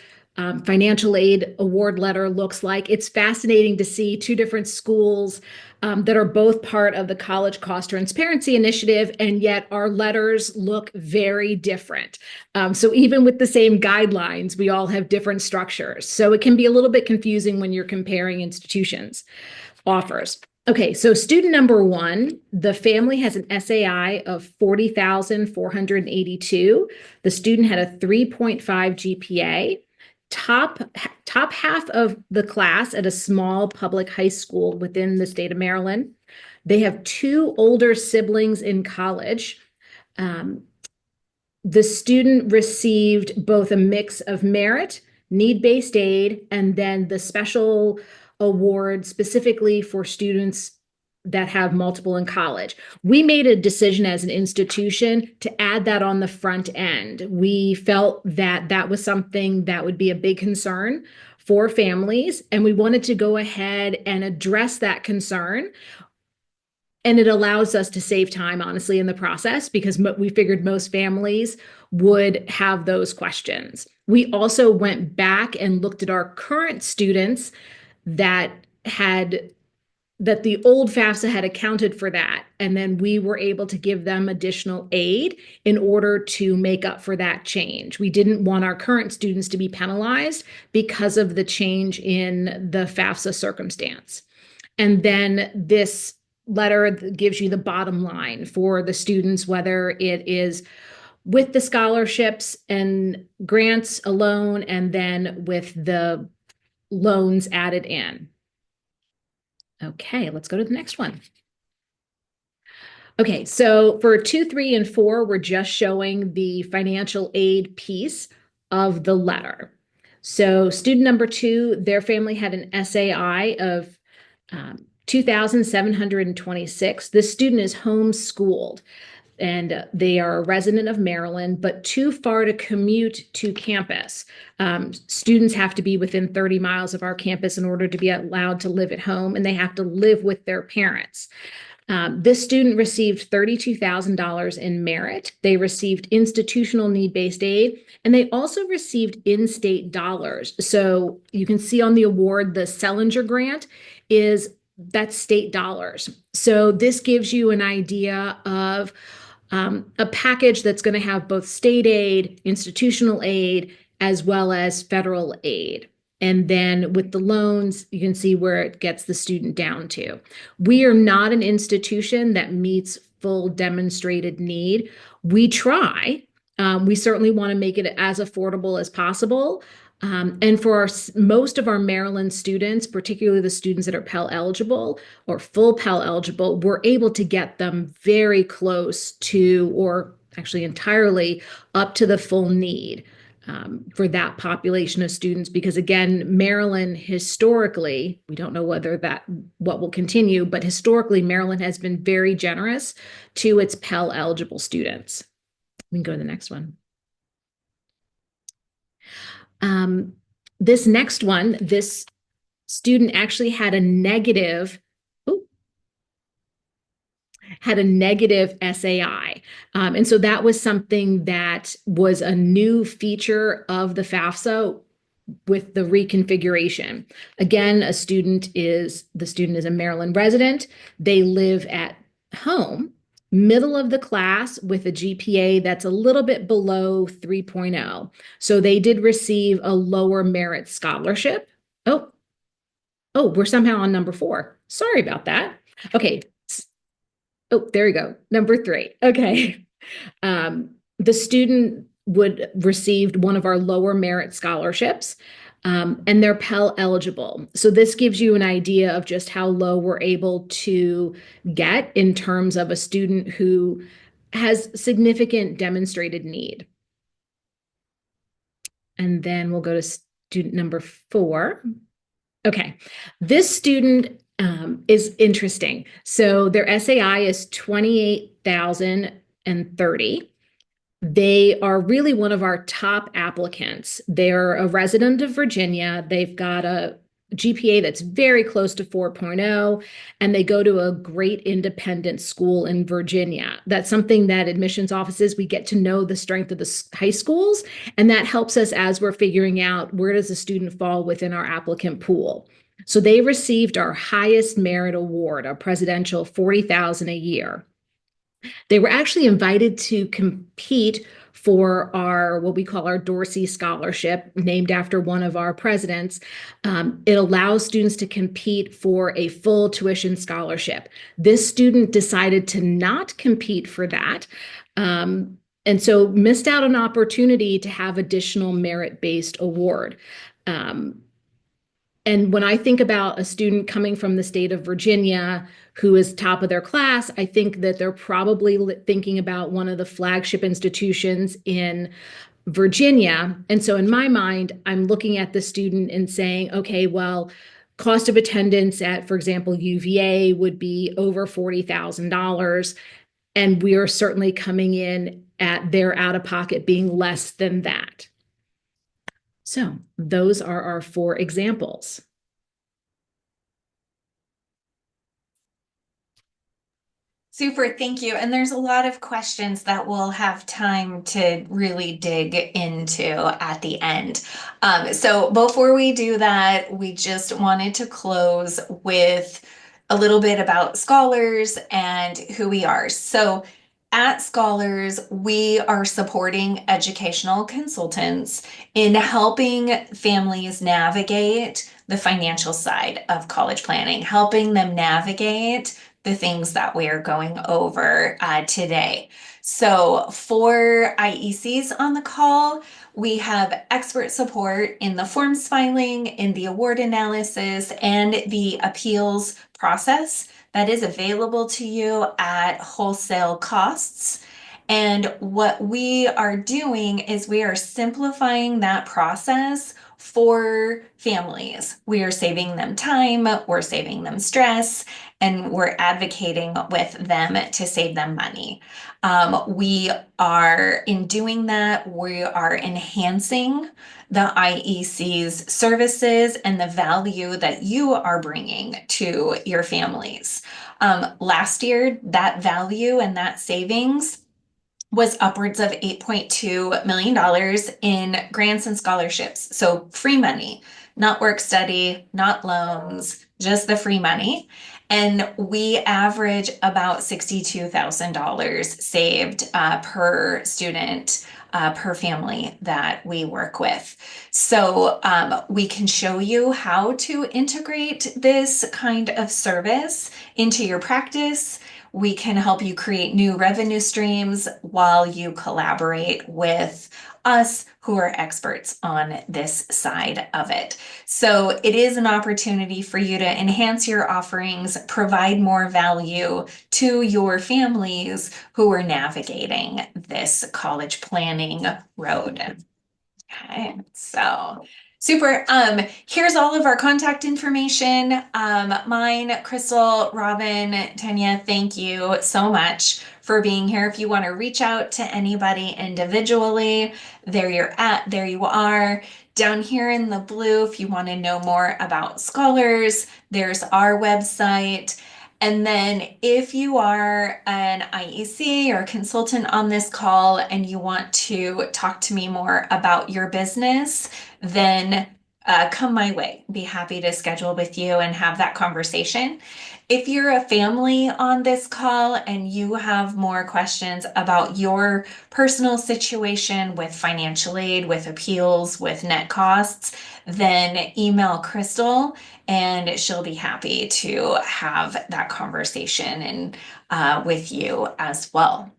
financial aid award letter looks like. It's fascinating to see 2 different schools that are both part of the College Cost Transparency Initiative, and yet our letters look very different. So even with the same guidelines, we all have different structures. So it can be a little bit confusing when you're comparing institutions' offers. Okay, so student number 1, the family has an SAI of 40,482. The student had a 3.5 GPA. Top half of the class at a small public high school within the state of Maryland. They have 2 older siblings in college. The student received both a mix of merit, need-based aid, and then the special award specifically for students that have multiple in college. We made a decision as an institution to add that on the front end. We felt that that was something that would be a big concern for families, and we wanted to go ahead and address that concern. And it allows us to save time, honestly, in the process, because we figured most families would have those questions. We also went back and looked at our current students that the old FAFSA had accounted for that. And then we were able to give them additional aid in order to make up for that change. We didn't want our current students to be penalized because of the change in the FAFSA circumstance. And then this letter gives you the bottom line for the students, whether it is with the scholarships and grants alone, and then with the loans added in. Okay, let's go to the next one. Okay, so for 2, 3, and 4, we're just showing the financial aid piece of the letter. So student number 2, their family had an SAI of 2,726. This student is homeschooled, and they are a resident of Maryland, but too far to commute to campus. Students have to be within 30 miles of our campus in order to be allowed to live at home, and they have to live with their parents. This student received $32,000 in merit. They received institutional need-based aid, and they also received in-state dollars. So you can see on the award, the Sellinger grant that's state dollars. So this gives you an idea of a package that's going to have both state aid, institutional aid, as well as federal aid. And then with the loans, you can see where it gets the student down to. We are not an institution that meets full demonstrated need. We try. We certainly want to make it as affordable as possible. And for most of our Maryland students, particularly the students that are Pell eligible or full Pell eligible, we're able to get them very close to, or actually entirely up to the full need for that population of students. Because again, Maryland historically, we don't know what will continue, but historically Maryland has been very generous to its Pell eligible students. We can go to the next one. This next one, this student actually had a negative SAI. And so that was something that was a new feature of the FAFSA with the reconfiguration. Again, the student is a Maryland resident. They live at home, middle of the class, with a GPA that's a little bit below 3.0. So they did receive a lower merit scholarship. Oh, we're somehow on number 4. Sorry about that. Okay. Oh, there we go. Number 3. Okay. The student would received one of our lower merit scholarships, and they're Pell eligible. So this gives you an idea of just how low we're able to get in terms of a student who has significant demonstrated need. And then we'll go to student number 4. Okay, this student is interesting. So their SAI is 28,030. They are really one of our top applicants. They're a resident of Virginia. They've got a GPA that's very close to 4.0, and they go to a great independent school in Virginia. That's something that admissions offices, we get to know the strength of the high schools, and that helps us as we're figuring out where does the student fall within our applicant pool. So they received our highest merit award, our presidential $40,000 a year. They were actually invited to compete for our, what we call our Dorsey Scholarship, named after one of our presidents. It allows students to compete for a full tuition scholarship. This student decided to not compete for that, and so missed out on an opportunity to have additional merit-based award. And when I think about a student coming from the state of Virginia who is top of their class, I think that they're probably thinking about one of the flagship institutions in Virginia. And so in my mind, I'm looking at the student and saying, okay, well, cost of attendance at, for example, UVA would be over $40,000. And we are certainly coming in at their out-of-pocket being less than that. So those are our 4 examples. Super, thank you. And there's a lot of questions that we'll have time to really dig into at the end. So before we do that, we just wanted to close with a little bit about Scholars and who we are. So at Scholars, we are supporting educational consultants in helping families navigate the financial side of college planning, helping them navigate the things that we are going over today. So for IECs on the call, we have expert support in the forms filing, in the award analysis, and the appeals process that is available to you at wholesale costs. And what we are doing is we are simplifying that process for families. We are saving them time, we're saving them stress, and we're advocating with them to save them money. We are, in doing that, we are enhancing the IEC's services and the value that you are bringing to your families. Last year, that value and that savings was upwards of $8.2 million in grants and scholarships. So free money, not work study, not loans, just the free money. And we average about $62,000 saved per student, per family that we work with. So we can show you how to integrate this kind of service into your practice. We can help you create new revenue streams while you collaborate with us who are experts on this side of it. So it is an opportunity for you to enhance your offerings, provide more value to your families who are navigating this college planning road. Okay, so super. Here's all of our contact information. Mine, Crystal, Robin, Tania, thank you so much for being here. If you want to reach out to anybody individually, there you're at, there you are. Down here in the blue, if you want to know more about Scholars, there's our website. And then if you are an IEC or a consultant on this call and you want to talk to me more about your business, then come my way. Be happy to schedule with you and have that conversation. If you're a family on this call and you have more questions about your personal situation with financial aid, with appeals, with net costs, then email Crystal and she'll be happy to have that conversation and with you as well.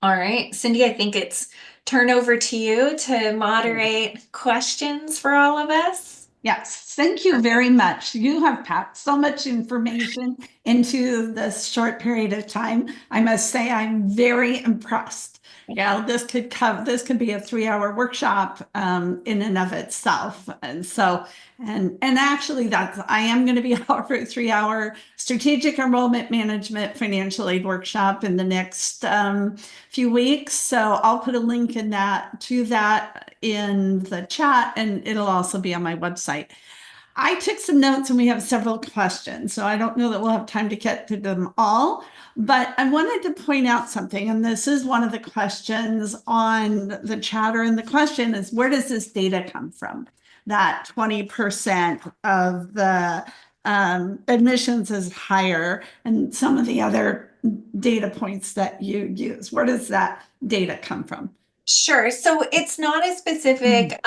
All right, Cyndy, I think it's turn over to you to moderate questions for all of us. Yes, thank you very much. You have packed so much information into this short period of time. I must say I'm very impressed. Yeah, this could be a 3-hour workshop in and of itself. And so, and actually I am going to be offering a 3-hour strategic enrollment management financial aid workshop in the next few weeks. So I'll put a link in to that in the chat, and it'll also be on my website. I took some notes and we have several questions, so I don't know that we'll have time to get to them all, but I wanted to point out something, and this is one of the questions on the chatter, and the question is, where does this data come from? That 20% of the admissions is higher, and some of the other data points that you use. Where does that data come from? Sure. So it's not a specific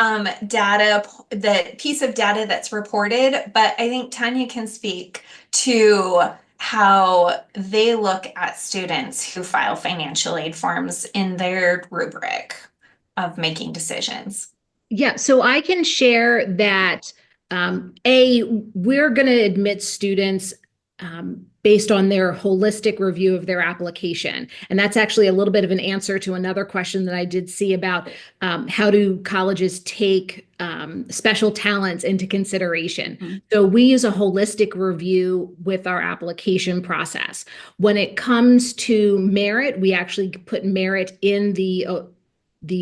data, the piece of data that's reported, but I think Tania can speak to how they look at students who file financial aid forms in their rubric of making decisions. Yeah, so I can share that we're going to admit students based on their holistic review of their application. And that's actually a little bit of an answer to another question that I did see about how do colleges take special talents into consideration. Mm-hmm. So we use a holistic review with our application process. When it comes to merit, we actually put merit in the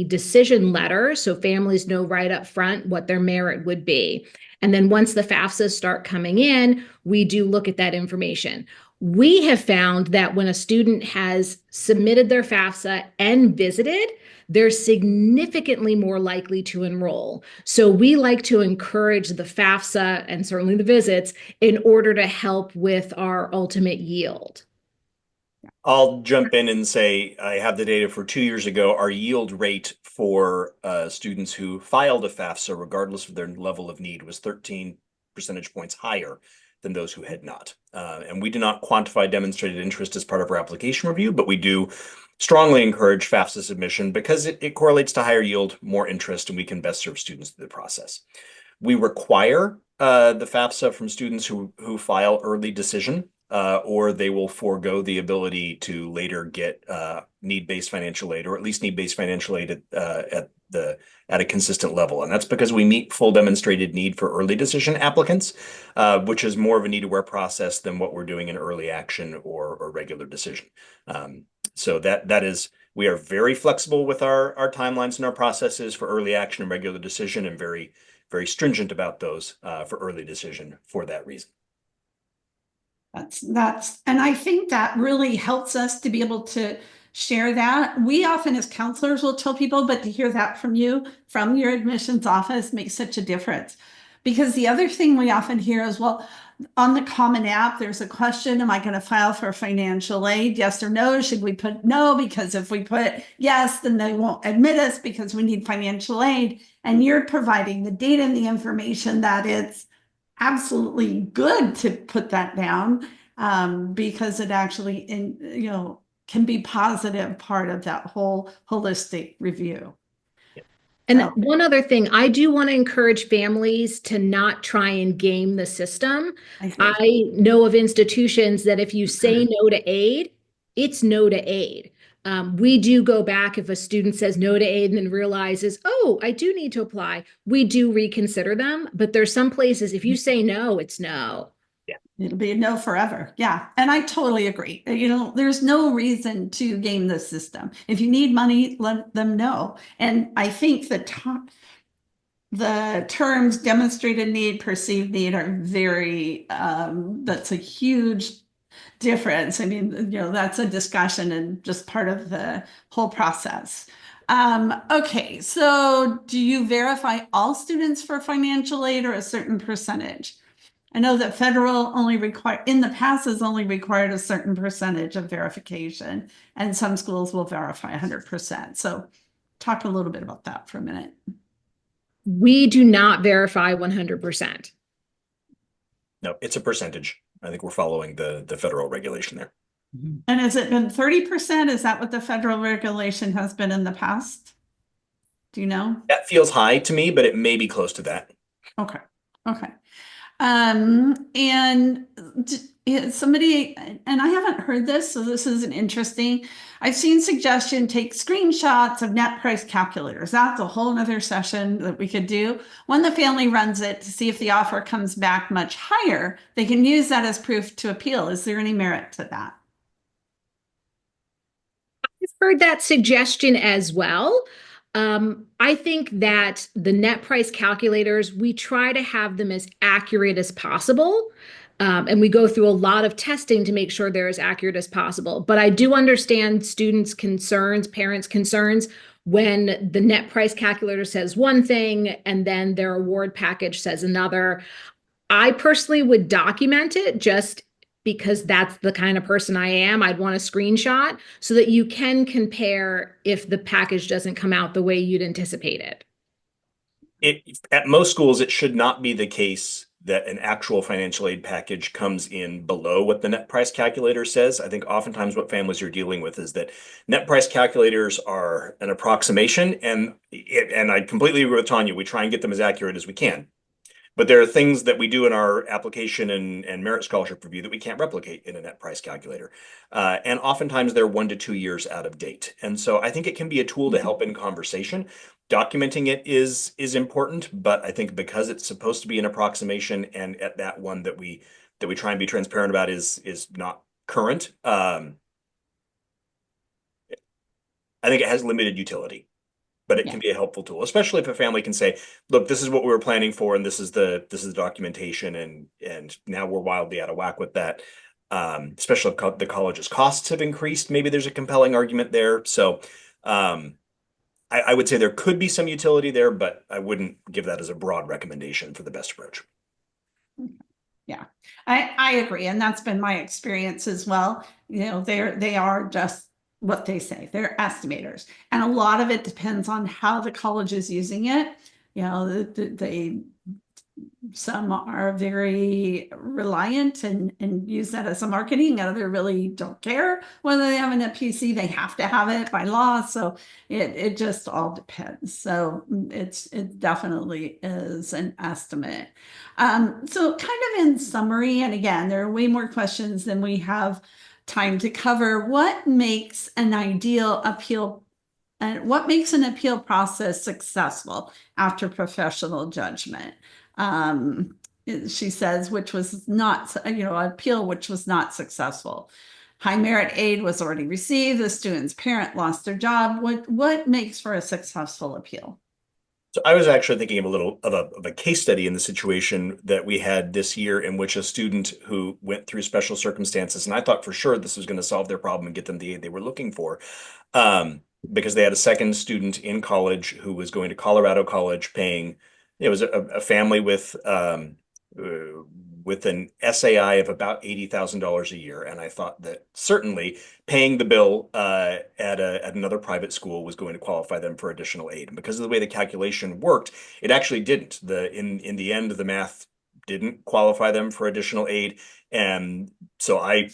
decision letter, so families know right up front what their merit would be. And then once the FAFSAs start coming in, we do look at that information. We have found that when a student has submitted their FAFSA and visited, they're significantly more likely to enroll. So we like to encourage the FAFSA and certainly the visits in order to help with our ultimate yield. I'll jump in and say I have the data for 2 years ago. Our yield rate for students who filed a FAFSA, regardless of their level of need, was 13 percentage points higher than those who had not. And we do not quantify demonstrated interest as part of our application review, but we do strongly encourage FAFSA submission because it correlates to higher yield, more interest, and we can best serve students through the process. We require the FAFSA from students who file early decision, or they will forego the ability to later get need-based financial aid, or at least need-based financial aid at a consistent level. And that's because we meet full demonstrated need for early decision applicants, which is more of a need-aware process than what we're doing in early action or regular decision. So that is, we are very flexible with our timelines and our processes for early action and regular decision, and very, very stringent about those for early decision for that reason. And I think that really helps us to be able to share that. We often as counselors will tell people, but to hear that from you, from your admissions office, makes such a difference. Because the other thing we often hear is, well, on the Common App, there's a question, am I going to file for financial aid? Yes or no? Should we put no? Because if we put yes, then they won't admit us because we need financial aid. And you're providing the data and the information that it's absolutely good to put that down, because it actually can be positive part of that whole holistic review. And one other thing, I do want to encourage families to not try and game the system. I know of institutions that if you say no to aid, it's no to aid. We do go back if a student says no to aid and then realizes, oh, I do need to apply. We do reconsider them, but there's some places if you say no, it's no. Yeah, it'll be a no forever. Yeah, and I totally agree. There's no reason to game the system. If you need money, let them know. And I think the terms demonstrated need, perceived need are very, that's a huge difference. I mean, that's a discussion and just part of the whole process. Okay, so do you verify all students for financial aid or a certain percentage? I know that federal in the past has only required a certain percentage of verification, and some schools will verify 100%. So talk a little bit about that for a minute. We do not verify 100%. No, it's a percentage. I think we're following the federal regulation there. And has it been 30%? Is that what the federal regulation has been in the past? Do you know? That feels high to me, but it may be close to that. Okay. And somebody, and I haven't heard this, so this is an interesting, I've seen suggestion, take screenshots of net price calculators. That's a whole nother session that we could do. When the family runs it to see if the offer comes back much higher, they can use that as proof to appeal. Is there any merit to that? I've heard that suggestion as well. I think that the net price calculators, we try to have them as accurate as possible. And we go through a lot of testing to make sure they're as accurate as possible. But I do understand students' concerns, parents' concerns when the net price calculator says one thing and then their award package says another. I personally would document it just because that's the kind of person I am. I'd want a screenshot so that you can compare if the package doesn't come out the way you'd anticipate it. At most schools, it should not be the case that an actual financial aid package comes in below what the net price calculator says. I think oftentimes what families are dealing with is that net price calculators are an approximation, and I completely agree with Tania. We try and get them as accurate as we can. But there are things that we do in our application and merit scholarship review that we can't replicate in a net price calculator. And oftentimes they're 1 to 2 years out of date. And so I think it can be a tool to help in conversation. Documenting it is important, but I think because it's supposed to be an approximation, and at that one that we try and be transparent about is not current. I think it has limited utility, but it can be a helpful tool, especially if a family can say, look, this is what we were planning for, and this is the documentation, and now we're wildly out of whack with that. Especially if the college's costs have increased, maybe there's a compelling argument there. So I would say there could be some utility there, but I wouldn't give that as a broad recommendation for the best approach. Yeah, I agree. And that's been my experience as well. You know, they are just what they say. They're estimators. And a lot of it depends on how the college is using it. You know, some are very reliant and use that as a marketing. Others really don't care whether they have a PC. They have to have it by law. So it just all depends. So it definitely is an estimate. So kind of in summary, and again, there are way more questions than we have time to cover. What makes an ideal appeal and what makes an appeal process successful after professional judgment? She says, which was not, appeal which was not successful. High merit aid was already received. The student's parent lost their job. What makes for a successful appeal? So I was actually thinking of a little of a case study in the situation that we had this year, in which a student who went through special circumstances, and I thought for sure this was going to solve their problem and get them the aid they were looking for, because they had a second student in college who was going to Colorado College, paying. It was a family with an SAI of about $80,000 a year, and I thought that certainly paying the bill at another private school was going to qualify them for additional aid. And because of the way the calculation worked, it actually didn't. In the end, the math didn't qualify them for additional aid, and so I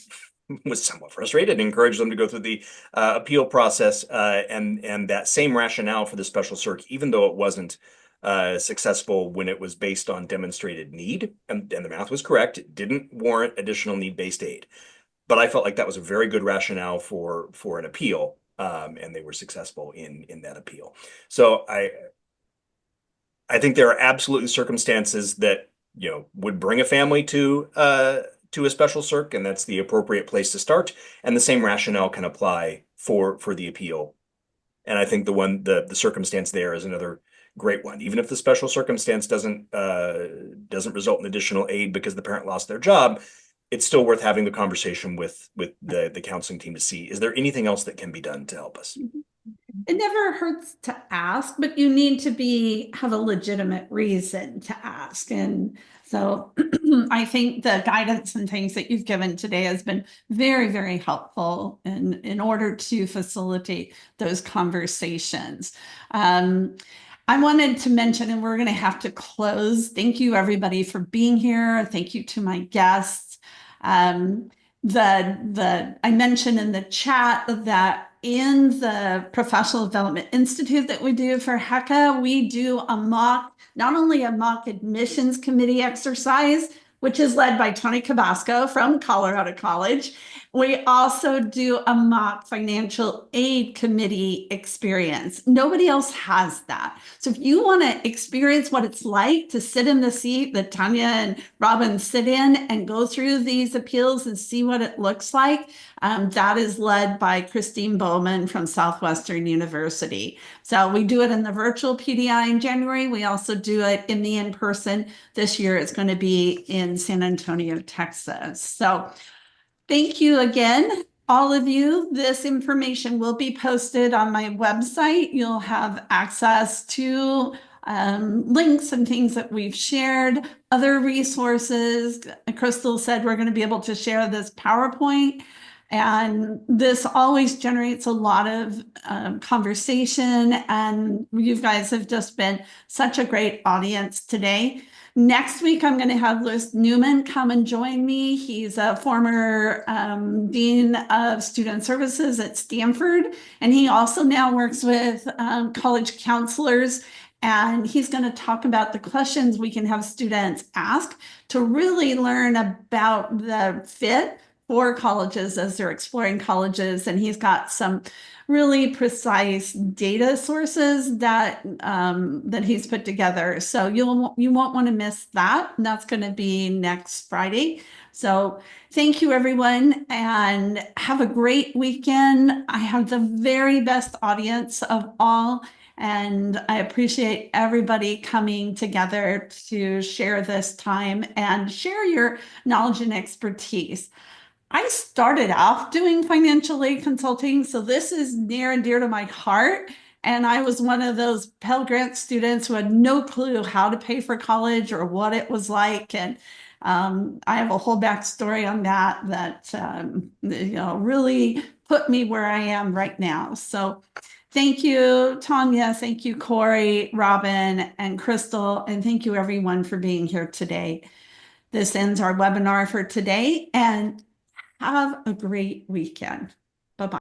was somewhat frustrated and encouraged them to go through the appeal process, and that same rationale for the special circ, even though it wasn't successful when it was based on demonstrated need, and the math was correct. It didn't warrant additional need-based aid, but I felt like that was a very good rationale for an appeal, and they were successful in that appeal. So I think there are absolutely circumstances that would bring a family to a special circ, and that's the appropriate place to start. And the same rationale can apply for the appeal. And I think the circumstance there is another great one. Even if the special circumstance doesn't result in additional aid because the parent lost their job, it's still worth having the conversation with the counseling team to see, is there anything else that can be done to help us? It never hurts to ask, but you need to have a legitimate reason to ask. And so I think the guidance and things that you've given today has been very, very helpful in order to facilitate those conversations. I wanted to mention, and we're going to have to close. Thank you, everybody, for being here. Thank you to my guests. I mentioned in the chat that in the Professional Development Institute that we do for HECA, we do not only a mock admissions committee exercise, which is led by Tony Cabasco from Colorado College. We also do a mock financial aid committee experience. Nobody else has that. So if you want to experience what it's like to sit in the seat that Tania and Robin sit in and go through these appeals and see what it looks like, that is led by Christine Bowman from Southwestern University. So we do it in the virtual PDI in January. We also do it in the in-person. This year it's going to be in San Antonio, Texas. So thank you again, all of you. This information will be posted on my website. You'll have access to links and things that we've shared, other resources. Crystal said we're going to be able to share this PowerPoint. And this always generates a lot of conversation, and you guys have just been such a great audience today. Next week, I'm going to have Louis Newman come and join me. He's a former Dean of Student Services at Stanford, and he also now works with college counselors. And he's going to talk about the questions we can have students ask to really learn about the fit for colleges as they're exploring colleges. And he's got some really precise data sources that that he's put together. So you won't want to miss that. And that's going to be next Friday. So thank you, everyone, and have a great weekend. I have the very best audience of all, and I appreciate everybody coming together to share this time and share your knowledge and expertise. I started off doing financial aid consulting, so this is near and dear to my heart. And I was one of those Pell Grant students who had no clue how to pay for college or what it was like. And I have a whole backstory on that really put me where I am right now. So thank you, Tania. Thank you, Cori, Robin, and Crystal. And thank you, everyone, for being here today. This ends our webinar for today, and have a great weekend.